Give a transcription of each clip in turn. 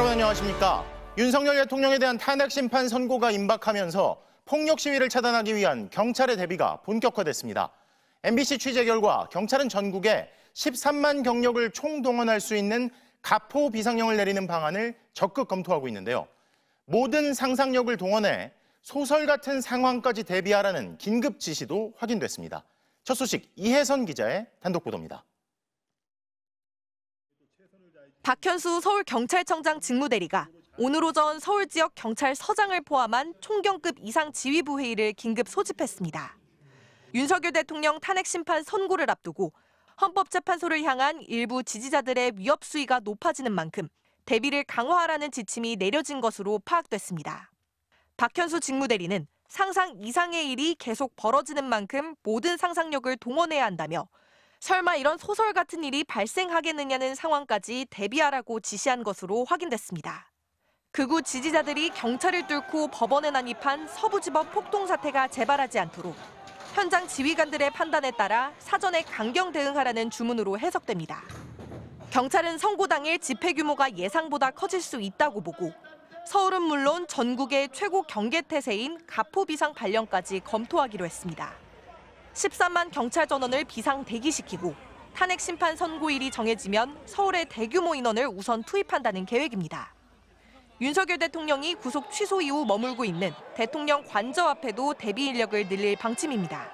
여러분 안녕하십니까. 윤석열 대통령에 대한 탄핵 심판 선고가 임박하면서 폭력 시위를 차단하기 위한 경찰의 대비가 본격화됐습니다. MBC 취재 결과 경찰은 전국에 13만 경력을 총동원할 수 있는 가포 비상령을 내리는 방안을 적극 검토하고 있는데요. 모든 상상력을 동원해 소설 같은 상황까지 대비하라는 긴급 지시도 확인됐습니다. 첫 소식 이혜선 기자의 단독 보도입니다. 박현수 서울경찰청장 직무대리가 오늘 오전 서울 지역 경찰서장을 포함한 총경급 이상 지휘부 회의를 긴급 소집했습니다. 윤석열 대통령 탄핵 심판 선고를 앞두고 헌법재판소를 향한 일부 지지자들의 위협 수위가 높아지는 만큼 대비를 강화하라는 지침이 내려진 것으로 파악됐습니다. 박현수 직무대리는 상상 이상의 일이 계속 벌어지는 만큼 모든 상상력을 동원해야 한다며 설마 이런 소설 같은 일이 발생하겠느냐는 상황까지 대비하라고 지시한 것으로 확인됐습니다. 극우 지지자들이 경찰을 뚫고 법원에 난입한 서부지법 폭동 사태가 재발하지 않도록 현장 지휘관들의 판단에 따라 사전에 강경 대응하라는 주문으로 해석됩니다. 경찰은 선고 당일 집회 규모가 예상보다 커질 수 있다고 보고 서울은 물론 전국의 최고 경계태세인 가포 비상 발령까지 검토하기로 했습니다. 13만 경찰 전원을 비상 대기시키고 탄핵 심판 선고일이 정해지면 서울의 대규모 인원을 우선 투입한다는 계획입니다. 윤석열 대통령이 구속 취소 이후 머물고 있는 대통령 관저 앞에도 대비 인력을 늘릴 방침입니다.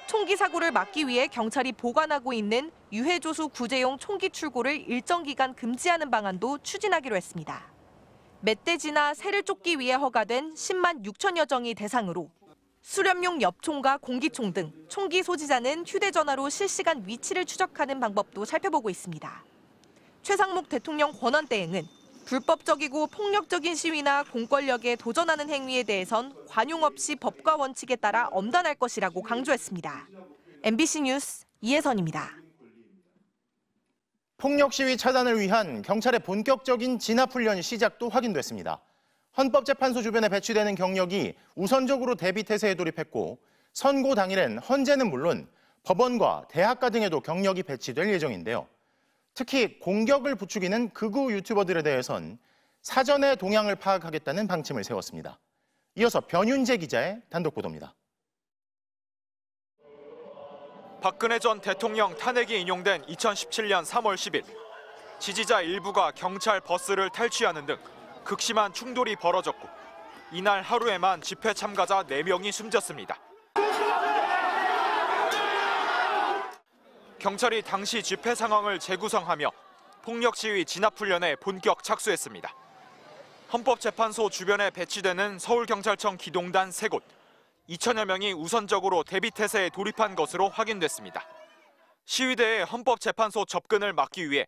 총기 사고를 막기 위해 경찰이 보관하고 있는 유해조수 구제용 총기 출고를 일정 기간 금지하는 방안도 추진하기로 했습니다. 멧돼지나 새를 쫓기 위해 허가된 10만 6천여 정이 대상으로 수렴용 엽총과 공기총 등 총기 소지자는 휴대전화로 실시간 위치를 추적하는 방법도 살펴보고 있습니다. 최상목 대통령 권한 대행은 불법적이고 폭력적인 시위나 공권력에 도전하는 행위에 대해선 관용 없이 법과 원칙에 따라 엄단할 것이라고 강조했습니다. MBC 뉴스 이혜선입니다. 폭력 시위 차단을 위한 경찰의 본격적인 진압훈련 시작도 확인됐습니다. 헌법재판소 주변에 배치되는 경력이 우선적으로 대비태세에 돌입했고 선고 당일엔 헌재는 물론 법원과 대학가 등에도 경력이 배치될 예정인데요. 특히 공격을 부추기는 극우 유튜버들에 대해선 사전에 동향을 파악하겠다는 방침을 세웠습니다. 이어서 변윤재 기자의 단독 보도입니다. 박근혜 전 대통령 탄핵이 인용된 2017년 3월 10일 지지자 일부가 경찰 버스를 탈취하는 등 극심한 충돌이 벌어졌고 이날 하루에만 집회 참가자 4명이 숨졌습니다. 경찰이 당시 집회 상황을 재구성하며 폭력 시위 진압훈련에 본격 착수했습니다. 헌법재판소 주변에 배치되는 서울경찰청 기동단 3곳, 2천여 명이 우선적으로 대비태세에 돌입한 것으로 확인됐습니다. 시위대의 헌법재판소 접근을 막기 위해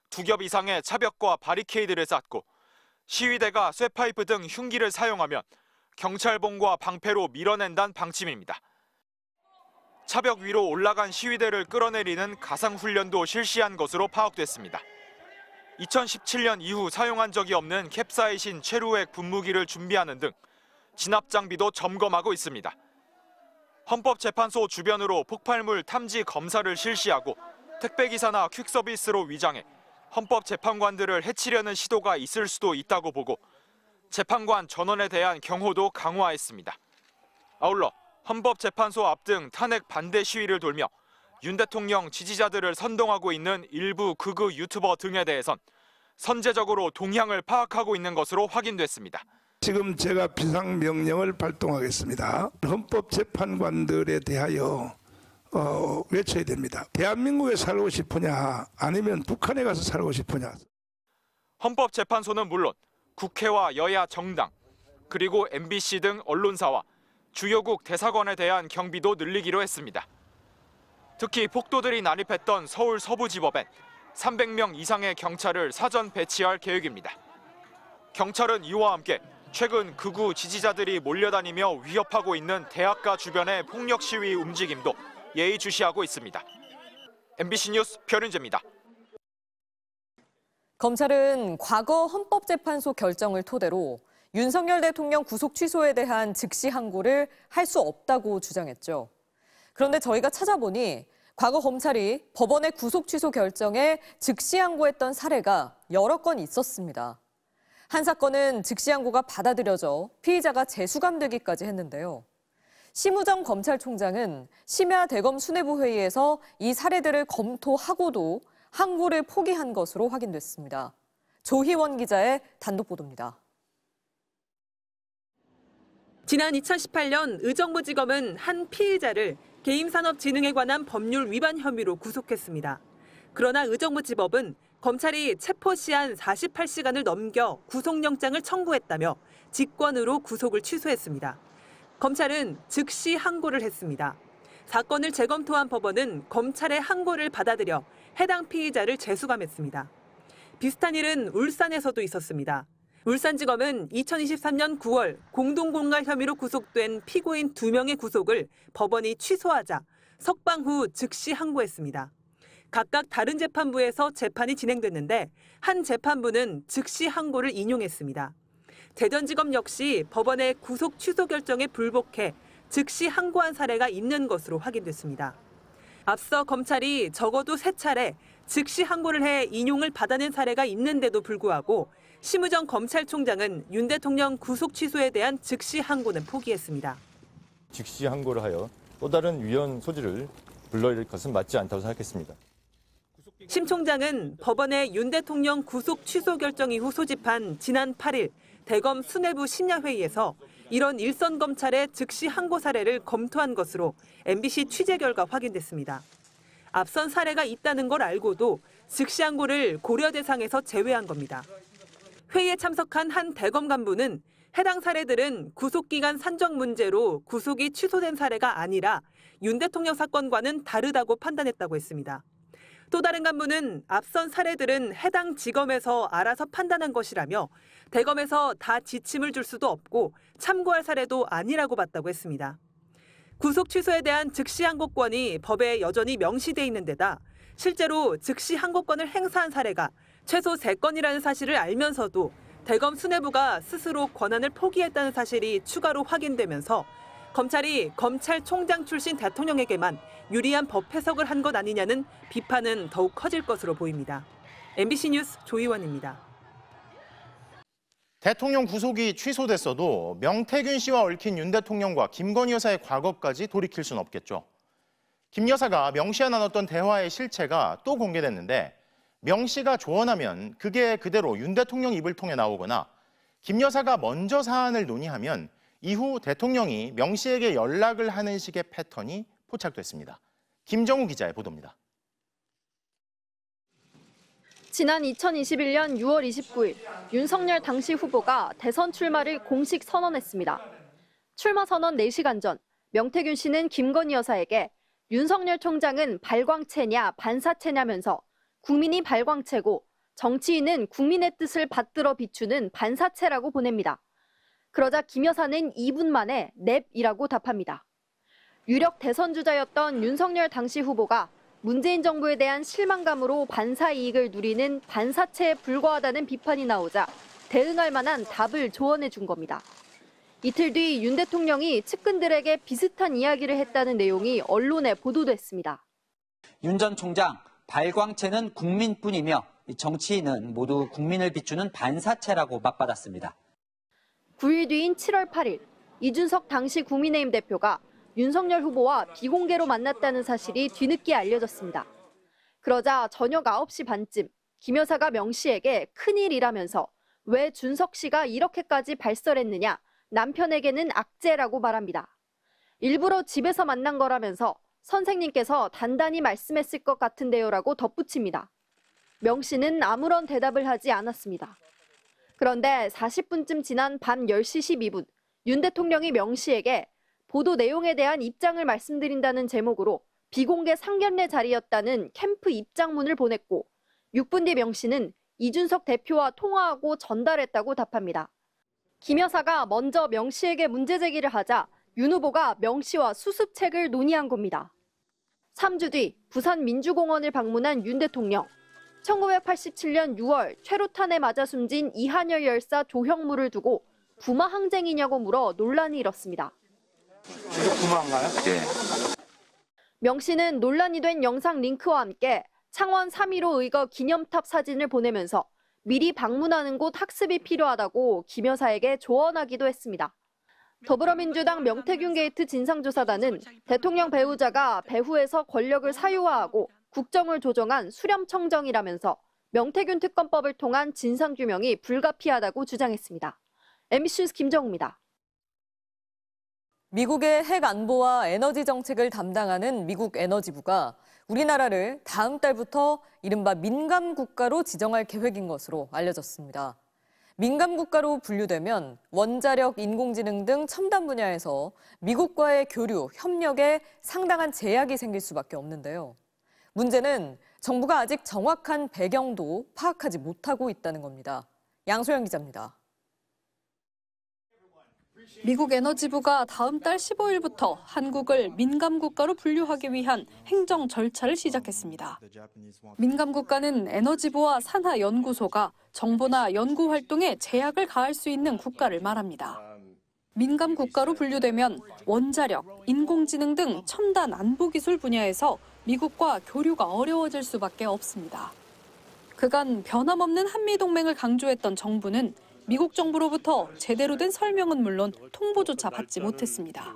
2겹 이상의 차벽과 바리케이드를 쌓고 시위대가 쇠파이프 등 흉기를 사용하면 경찰봉과 방패로 밀어낸다는 방침입니다. 차벽 위로 올라간 시위대를 끌어내리는 가상훈련도 실시한 것으로 파악됐습니다. 2017년 이후 사용한 적이 없는 캡사이신 최루액 분무기를 준비하는 등 진압 장비도 점검하고 있습니다. 헌법재판소 주변으로 폭발물 탐지 검사를 실시하고 택배기사나 퀵서비스로 위장해 헌법재판관들을 해치려는 시도가 있을 수도 있다고 보고 재판관 전원에 대한 경호도 강화했습니다. 아울러 헌법재판소 앞 등 탄핵 반대 시위를 돌며 윤 대통령 지지자들을 선동하고 있는 일부 극우 유튜버 등에 대해선 선제적으로 동향을 파악하고 있는 것으로 확인됐습니다. 지금 제가 비상명령을 발동하겠습니다. 헌법재판관들에 대하여 외쳐야 됩니다. 대한민국에 살고 싶으냐 아니면 북한에 가서 살고 싶으냐. 헌법재판소는 물론 국회와 여야 정당 그리고 MBC 등 언론사와 주요국 대사관에 대한 경비도 늘리기로 했습니다. 특히 폭도들이 난입했던 서울 서부지법엔 300명 이상의 경찰을 사전 배치할 계획입니다. 경찰은 이와 함께 최근 극우 지지자들이 몰려다니며 위협하고 있는 대학가 주변의 폭력 시위 움직임도 예의주시하고 있습니다. MBC 뉴스 변윤재입니다. 검찰은 과거 헌법재판소 결정을 토대로 윤석열 대통령 구속 취소에 대한 즉시 항고를 할 수 없다고 주장했죠. 그런데 저희가 찾아보니 과거 검찰이 법원의 구속 취소 결정에 즉시 항고했던 사례가 여러 건 있었습니다. 한 사건은 즉시 항고가 받아들여져 피의자가 재수감되기까지 했는데요. 심우정 검찰총장은 심야 대검 수뇌부 회의에서 이 사례들을 검토하고도 항고를 포기한 것으로 확인됐습니다. 조희원 기자의 단독 보도입니다. 지난 2018년 의정부지검은 한 피의자를 게임산업진흥에 관한 법률 위반 혐의로 구속했습니다. 그러나 의정부지법은 검찰이 체포시한 48시간을 넘겨 구속영장을 청구했다며 직권으로 구속을 취소했습니다. 검찰은 즉시 항고를 했습니다. 사건을 재검토한 법원은 검찰의 항고를 받아들여 해당 피의자를 재수감했습니다. 비슷한 일은 울산에서도 있었습니다. 울산지검은 2023년 9월 공동공갈 혐의로 구속된 피고인 2명의 구속을 법원이 취소하자 석방 후 즉시 항고했습니다. 각각 다른 재판부에서 재판이 진행됐는데 한 재판부는 즉시 항고를 인용했습니다. 대전지검 역시 법원의 구속 취소 결정에 불복해 즉시 항고한 사례가 있는 것으로 확인됐습니다. 앞서 검찰이 적어도 3차례 즉시 항고를 해 인용을 받아낸 사례가 있는데도 불구하고 심우정 검찰총장은 윤 대통령 구속 취소에 대한 즉시 항고는 포기했습니다. 즉시 항고를 하여 또 다른 위헌 소지를 불러일으킬 것은 맞지 않다고 생각했습니다. 심 총장은 법원의 윤 대통령 구속 취소 결정 이후 소집한 지난 8일 대검 수뇌부 심야회의에서 이런 일선 검찰의 즉시 항고 사례를 검토한 것으로 MBC 취재 결과 확인됐습니다. 앞선 사례가 있다는 걸 알고도 즉시 항고를 고려 대상에서 제외한 겁니다. 회의에 참석한 한 대검 간부는 해당 사례들은 구속기간 산정 문제로 구속이 취소된 사례가 아니라 윤 대통령 사건과는 다르다고 판단했다고 했습니다. 또 다른 간부는 앞선 사례들은 해당 지검에서 알아서 판단한 것이라며 대검에서 다 지침을 줄 수도 없고 참고할 사례도 아니라고 봤다고 했습니다. 구속 취소에 대한 즉시 항고권이 법에 여전히 명시돼 있는 데다 실제로 즉시 항고권을 행사한 사례가 최소 3건이라는 사실을 알면서도 대검 수뇌부가 스스로 권한을 포기했다는 사실이 추가로 확인되면서 검찰이 검찰총장 출신 대통령에게만 유리한 법 해석을 한 것 아니냐는 비판은 더욱 커질 것으로 보입니다. MBC 뉴스 조희원입니다. 대통령 구속이 취소됐어도 명태균 씨와 얽힌 윤 대통령과 김건희 여사의 과거까지 돌이킬 수는 없겠죠. 김 여사가 명 씨와 나눴던 대화의 실체가 또 공개됐는데 명 씨가 조언하면 그게 그대로 윤 대통령 입을 통해 나오거나 김 여사가 먼저 사안을 논의하면 이후 대통령이 명 씨에게 연락을 하는 식의 패턴이 포착됐습니다. 김정우 기자의 보도입니다. 지난 2021년 6월 29일 윤석열 당시 후보가 대선 출마를 공식 선언했습니다. 출마 선언 4시간 전 명태균 씨는 김건희 여사에게 윤석열 총장은 발광체냐 반사체냐면서 국민이 발광체고 정치인은 국민의 뜻을 받들어 비추는 반사체라고 보냅니다. 그러자 김 여사는 2분 만에 넵이라고 답합니다. 유력 대선 주자였던 윤석열 당시 후보가 문재인 정부에 대한 실망감으로 반사 이익을 누리는 반사체에 불과하다는 비판이 나오자 대응할 만한 답을 조언해 준 겁니다. 이틀 뒤 윤 대통령이 측근들에게 비슷한 이야기를 했다는 내용이 언론에 보도됐습니다. 윤 전 총장, 발광체는 국민뿐이며 정치인은 모두 국민을 비추는 반사체라고 맞받았습니다. 9일 뒤인 7월 8일 이준석 당시 국민의힘 대표가 윤석열 후보와 비공개로 만났다는 사실이 뒤늦게 알려졌습니다. 그러자 저녁 9시 반쯤 김 여사가 명 씨에게 큰일이라면서 왜 준석 씨가 이렇게까지 발설했느냐, 남편에게는 악재라고 말합니다. 일부러 집에서 만난 거라면서 선생님께서 단단히 말씀했을 것 같은데요라고 덧붙입니다. 명 씨는 아무런 대답을 하지 않았습니다. 그런데 40분쯤 지난 밤 10시 12분 윤 대통령이 명 씨에게 보도 내용에 대한 입장을 말씀드린다는 제목으로 비공개 상견례 자리였다는 캠프 입장문을 보냈고 6분 뒤 명 씨는 이준석 대표와 통화하고 전달했다고 답합니다. 김 여사가 먼저 명 씨에게 문제 제기를 하자 윤 후보가 명 씨와 수습책을 논의한 겁니다. 3주 뒤 부산 민주공원을 방문한 윤 대통령. 1987년 6월 최루탄에 맞아 숨진 이한열 열사 조형물을 두고 부마 항쟁이냐고 물어 논란이 일었습니다. 이거 부마인가요? 네. 명 씨는 논란이 된 영상 링크와 함께 창원 3.15 의거 기념탑 사진을 보내면서 미리 방문하는 곳 학습이 필요하다고 김 여사에게 조언하기도 했습니다. 더불어민주당 명태균 게이트 진상조사단은 대통령 배우자가 배후에서 권력을 사유화하고 국정을 조정한 수렴청정이라면서 명태균 특검법을 통한 진상규명이 불가피하다고 주장했습니다. MBC 뉴스 김정우입니다. 미국의 핵 안보와 에너지 정책을 담당하는 미국 에너지부가 우리나라를 다음 달부터 이른바 민감 국가로 지정할 계획인 것으로 알려졌습니다. 민감 국가로 분류되면 원자력, 인공지능 등 첨단 분야에서 미국과의 교류, 협력에 상당한 제약이 생길 수밖에 없는데요. 문제는 정부가 아직 정확한 배경도 파악하지 못하고 있다는 겁니다. 양소영 기자입니다. 미국 에너지부가 다음 달 15일부터 한국을 민감 국가로 분류하기 위한 행정 절차를 시작했습니다. 민감 국가는 에너지부와 산하연구소가 정보나 연구 활동에 제약을 가할 수 있는 국가를 말합니다. 민감 국가로 분류되면 원자력, 인공지능 등 첨단 안보기술 분야에서 미국과 교류가 어려워질 수밖에 없습니다. 그간 변함없는 한미동맹을 강조했던 정부는 미국 정부로부터 제대로 된 설명은 물론 통보조차 받지 못했습니다.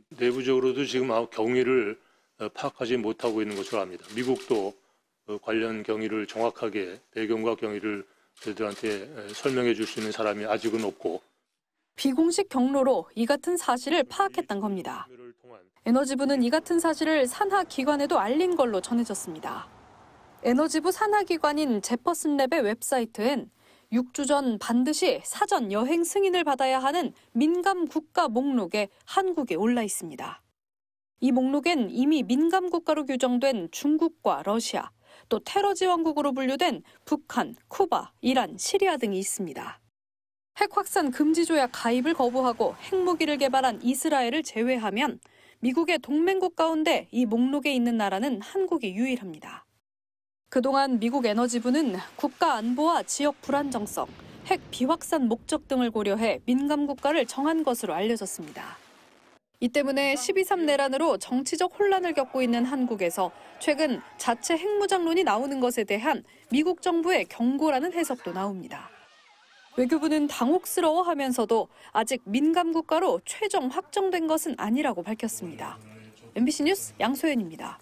내부적으로도 지금 경위를 파악하지 못하고 있는 것으로 압니다. 미국도 관련 경위를 정확하게 배경과 경위를 저희들한테 설명해 줄 수 있는 사람이 아직은 없고 비공식 경로로 이 같은 사실을 파악했던 겁니다. 에너지부는 이 같은 사실을 산하기관에도 알린 걸로 전해졌습니다. 에너지부 산하기관인 제퍼슨랩의 웹사이트엔 6주 전 반드시 사전 여행 승인을 받아야 하는 민감 국가 목록에 한국이 올라 있습니다. 이 목록엔 이미 민감 국가로 규정된 중국과 러시아, 또 테러 지원국으로 분류된 북한, 쿠바, 이란, 시리아 등이 있습니다. 핵 확산 금지 조약 가입을 거부하고 핵무기를 개발한 이스라엘을 제외하면 미국의 동맹국 가운데 이 목록에 있는 나라는 한국이 유일합니다. 그동안 미국 에너지부는 국가 안보와 지역 불안정성, 핵 비확산 목적 등을 고려해 민감 국가를 정한 것으로 알려졌습니다. 이 때문에 12.3 내란으로 정치적 혼란을 겪고 있는 한국에서 최근 자체 핵무장론이 나오는 것에 대한 미국 정부의 경고라는 해석도 나옵니다. 외교부는 당혹스러워하면서도 아직 민감 국가로 최종 확정된 것은 아니라고 밝혔습니다. MBC 뉴스 양소연입니다.